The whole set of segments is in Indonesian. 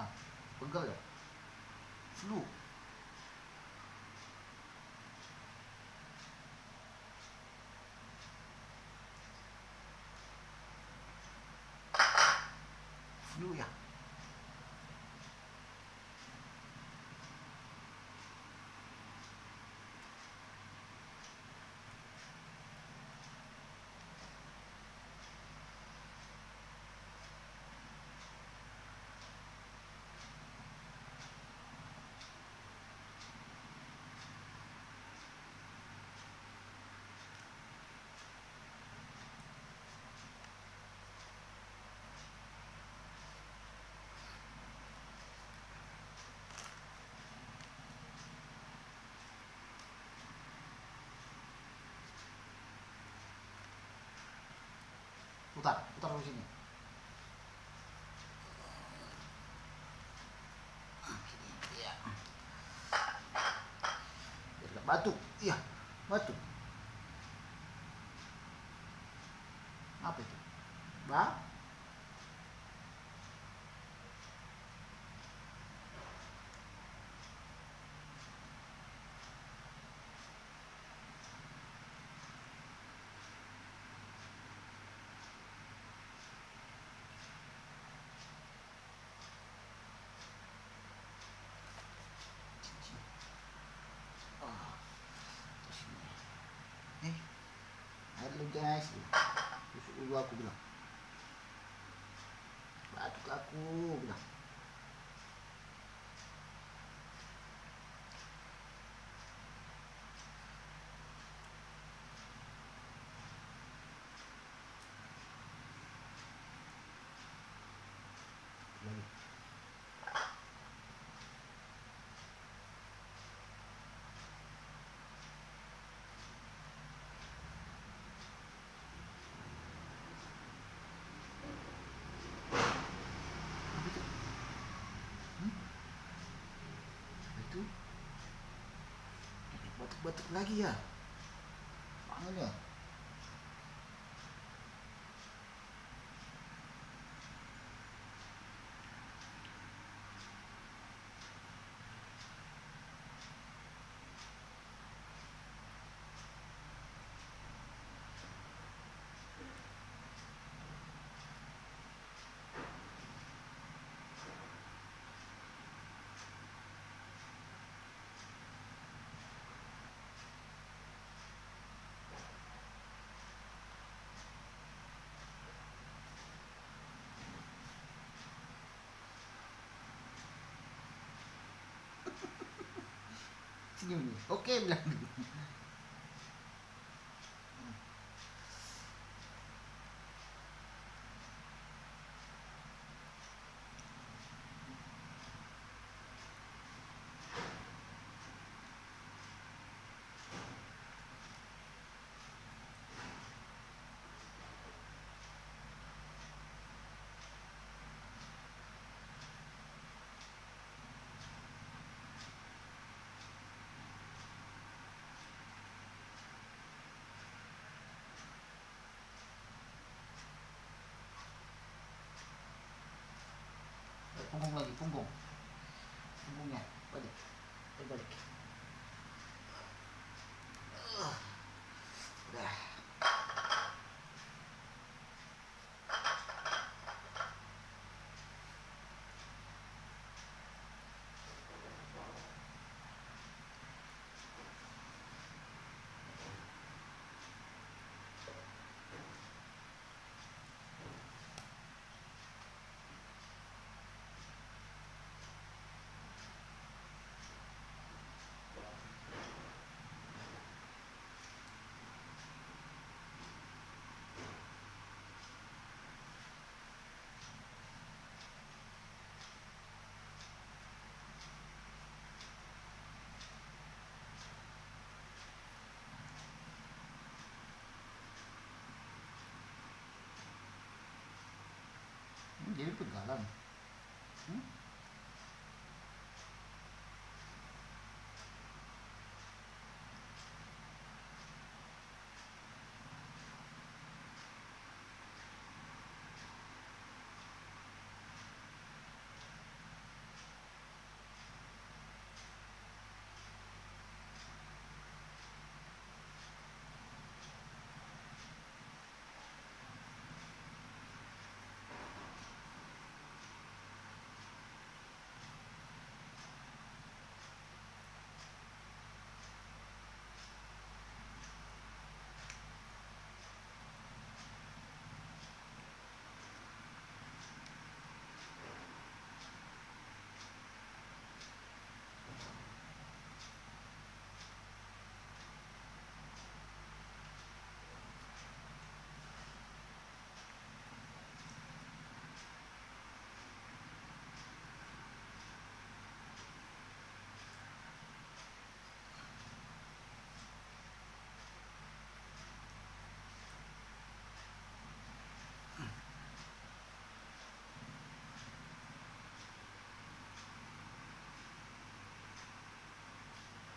Ah, pegal ya? Flu. Flu ya? Putar, putar ke sini. Iya. Biar gak batuk. Iya, batuk. Apa itu? Ba? Oh, terus ini. Air lu guys. Tusuk dulu aku bilang. Batuk aku bilang. Lagi. Apa itu? Itu batuk-batuk lagi ya? Pangan ya? Senyum nih. Oke bilang. Punggung lagi, punggung. Punggungnya. Balik. Balik. Udah. Jadi pegalan. Hmm?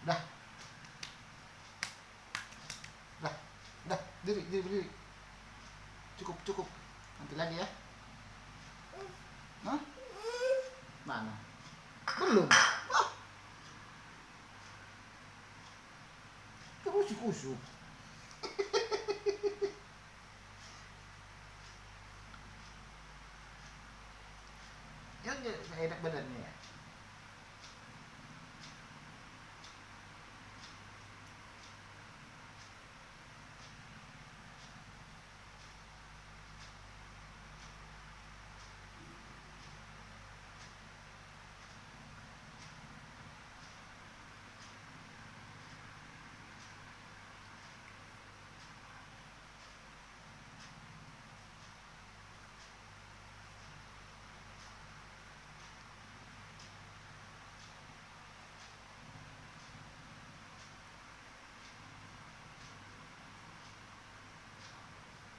Udah, udah, udah, berdiri. Cukup. Nanti lagi ya. Hah? Mana? Belum. Wah, terus dikusuk. Yang enak badannya ya.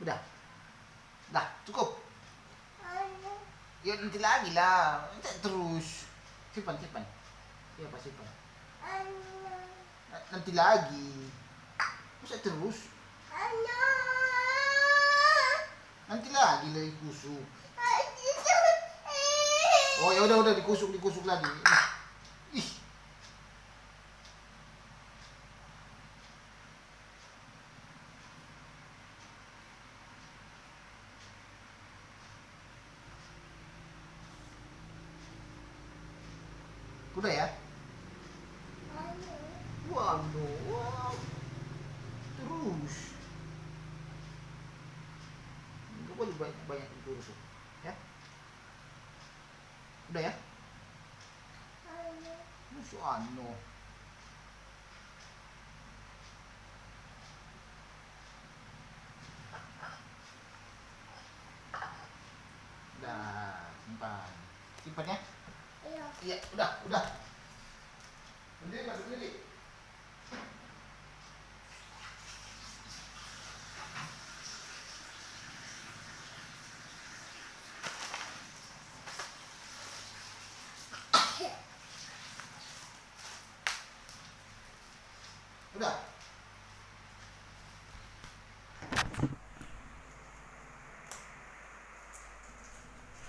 Udah, cukup. Ya nanti lagi lah. Terus. Simpan. Iya, apa simpan? Nanti lagi. Masa terus? Nanti lagi kusuk. Oh ya udah dikusuk lagi. Ih, udah ya. Waduh, terus. Gak boleh banyak terus ya. Udah ya. Musuh Udah, simpan ya. Iya, udah. Berdiri. Udah.